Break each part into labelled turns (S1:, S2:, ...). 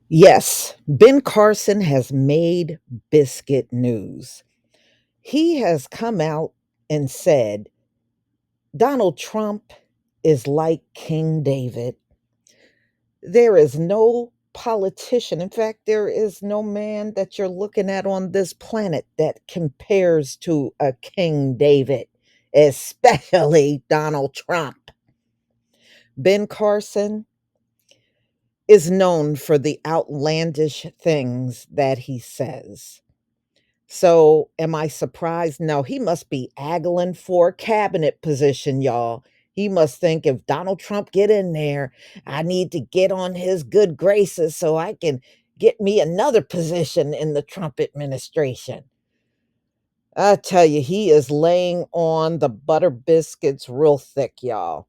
S1: Yes, Ben Carson has made biscuit news. He has come out and said Donald Trump is like King David. There is no politician, in fact, there is no man that you're looking at on this planet that compares to a King David, especially Donald Trump. Ben Carson is known for the outlandish things that he says. So, am I surprised? No, he must be angling for a cabinet position, y'all. He must think if Donald Trump get in there, I need to get on his good graces so I can get me another position in the Trump administration. I tell you, he is laying on the butter biscuits real thick, y'all.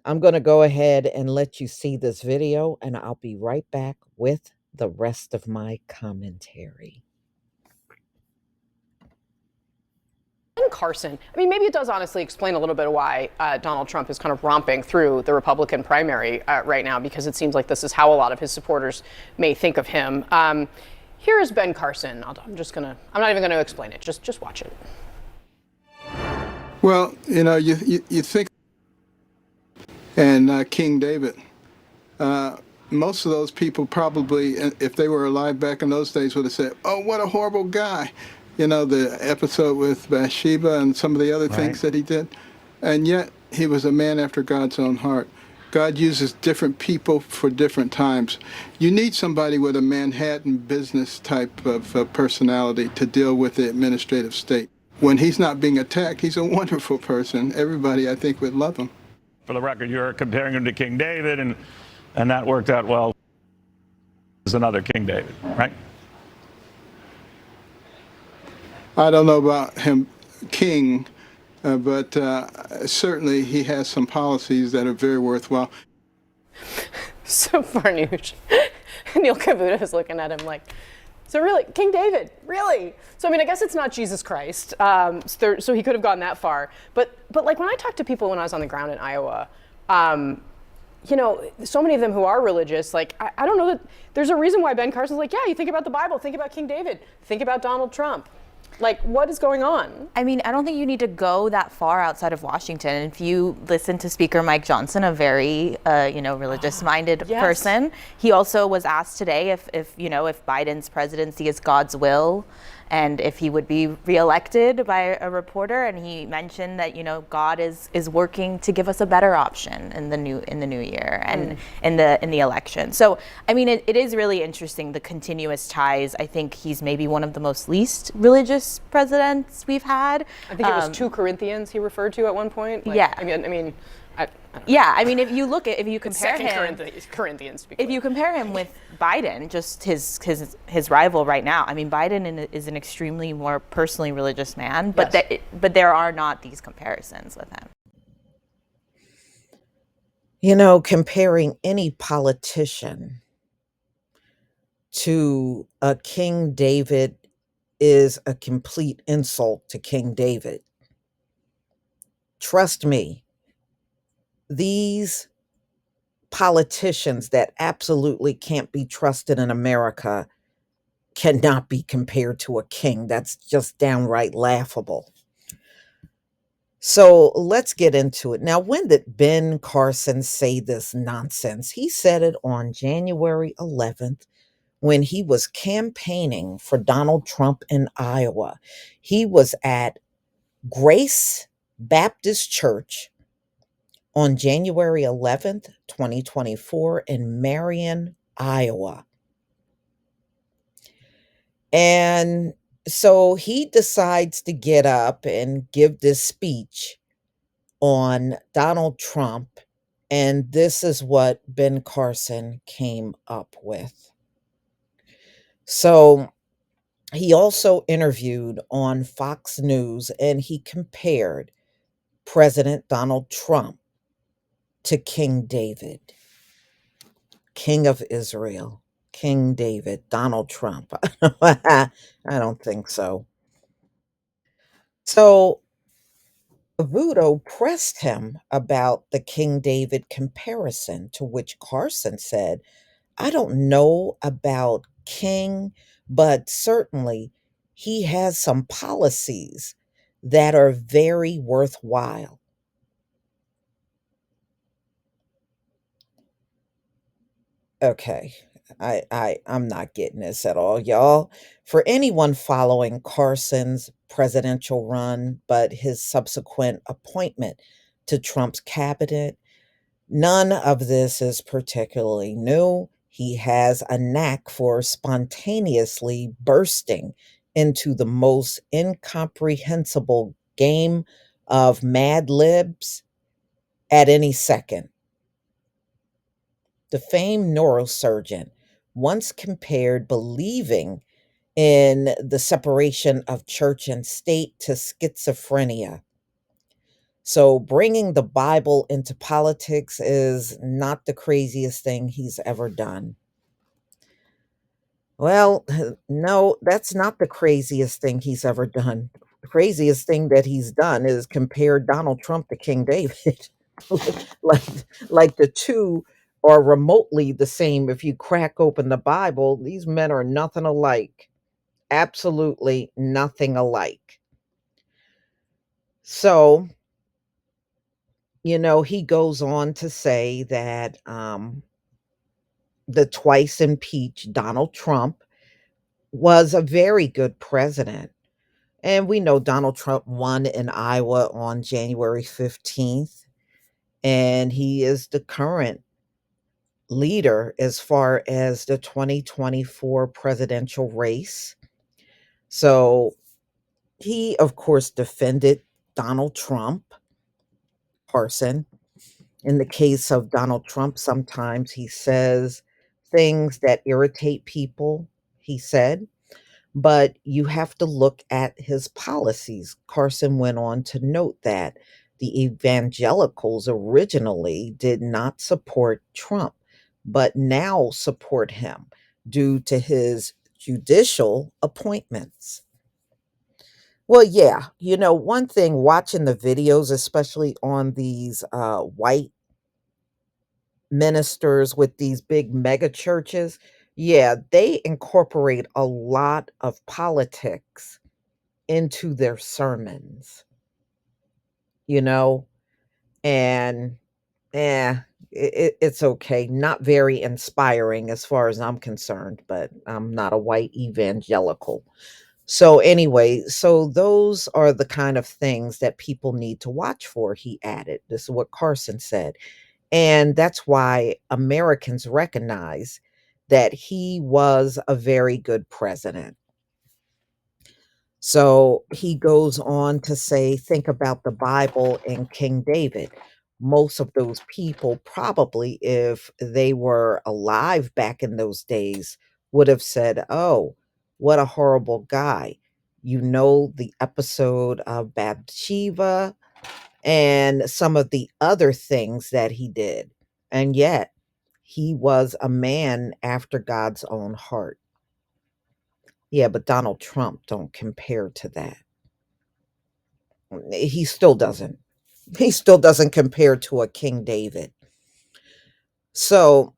S1: I'm going to go ahead and let you see this video, and I'll be right back with the rest of my commentary.
S2: Ben Carson, I mean, maybe it does honestly explain a little bit of why Donald Trump is kind of romping through the Republican primary right now, because it seems like this is how a lot of his supporters may think of him. Here is Ben Carson. I'm not even gonna explain it. Just watch it.
S3: Well, you think, and King David, most of those people probably, if they were alive back in those days, would have said, "Oh, what a horrible guy." The episode with Bathsheba and some of the other things that he did. And yet, he was a man after God's own heart. God uses different people for different times. You need somebody with a Manhattan business type of personality to deal with the administrative state. When he's not being attacked, he's a wonderful person. Everybody, I think, would love him.
S4: For the record, you're comparing him to King David, and that worked out well as another King David, right?
S3: I don't know about him, King, but certainly he has some policies that are very worthwhile.
S2: So Farnoosh. Neil Cabrera is looking at him like, so really, King David, really? So I mean, I guess it's not Jesus Christ. So he could have gone that far. But like when I talk to people when I was on the ground in Iowa, so many of them who are religious, like I don't know that there's a reason why Ben Carson's like, yeah, you think about the Bible, think about King David, think about Donald Trump. Like, what is going on?
S5: I mean, I don't think you need to go that far outside of Washington. If you listen to Speaker Mike Johnson, a very, religious-minded person, he also was asked today if Biden's presidency is God's will, and if he would be reelected by a reporter, and he mentioned that God is working to give us a better option in the new year and in the election. So I mean, it is really interesting, the continuous ties. I think he's maybe one of the most least religious presidents we've had.
S2: I think it was 2 Corinthians he referred to at one point.
S5: Yeah.
S2: I mean.
S5: If you compare him,
S2: Corinthians.
S5: If you compare him with Biden, just his rival right now, I mean, Biden is an extremely more personally religious man, but but there are not these comparisons with him.
S1: Comparing any politician to a King David is a complete insult to King David. Trust me, these politicians that absolutely can't be trusted in America cannot be compared to a king. That's just downright laughable. So let's get into it. Now, when did Ben Carson say this nonsense? He said it on January 11th when he was campaigning for Donald Trump in Iowa. He was at Grace Baptist Church on January 11th, 2024 in Marion, Iowa. And so he decides to get up and give this speech on Donald Trump. And this is what Ben Carson came up with. So he also interviewed on Fox News, and he compared President Donald Trump to King David, King of Israel, King David, Donald Trump. I don't think so. So Vudo pressed him about the King David comparison, to which Carson said, I don't know about King, but certainly he has some policies that are very worthwhile. Okay. I'm not getting this at all, y'all. For anyone following Carson's presidential run, but his subsequent appointment to Trump's cabinet, none of this is particularly new. He has a knack for spontaneously bursting into the most incomprehensible game of Mad Libs at any second. The famed neurosurgeon once compared believing in the separation of church and state to schizophrenia. So bringing the Bible into politics is not the craziest thing he's ever done. Well, no, that's not the craziest thing he's ever done. The craziest thing that he's done is compare Donald Trump to King David. like like the two are remotely the same. If you crack open the Bible, these men are nothing alike. Absolutely nothing alike. So, he goes on to say that the twice impeached Donald Trump was a very good president. And we know Donald Trump won in Iowa on January 15th, and he is the current leader as far as the 2024 presidential race. So he, of course, defended Donald Trump, Carson. In the case of Donald Trump, sometimes he says things that irritate people, he said, but you have to look at his policies. Carson went on to note that the evangelicals originally did not support Trump, but now support him due to his judicial appointments. Well, yeah, one thing watching the videos, especially on these white ministers with these big mega churches, yeah, they incorporate a lot of politics into their sermons, you know, and it's okay. Not very inspiring as far as I'm concerned, but I'm not a white evangelical. So anyway, so those are the kind of things that people need to watch for, he added. This is what Carson said. And that's why Americans recognize that he was a very good president. So he goes on to say, think about the Bible and King David. Most of those people, probably, if they were alive back in those days, would have said, oh, what a horrible guy. You know, the episode of Bathsheba and some of the other things that he did. And yet, he was a man after God's own heart. Yeah, but Donald Trump don't compare to that. He still doesn't. He still doesn't compare to a King David. So,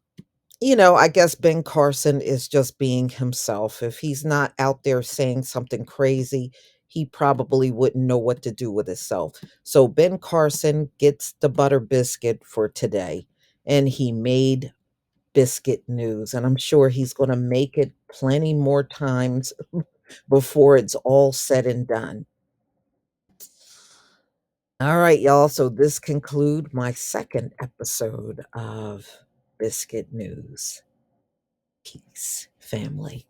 S1: I guess Ben Carson is just being himself. If he's not out there saying something crazy, he probably wouldn't know what to do with himself. So Ben Carson gets the butter biscuit for today, and he made biscuit news. And I'm sure he's going to make it plenty more times before it's all said and done. All right, y'all. So this conclude my second episode of Biscuit News. Peace, family.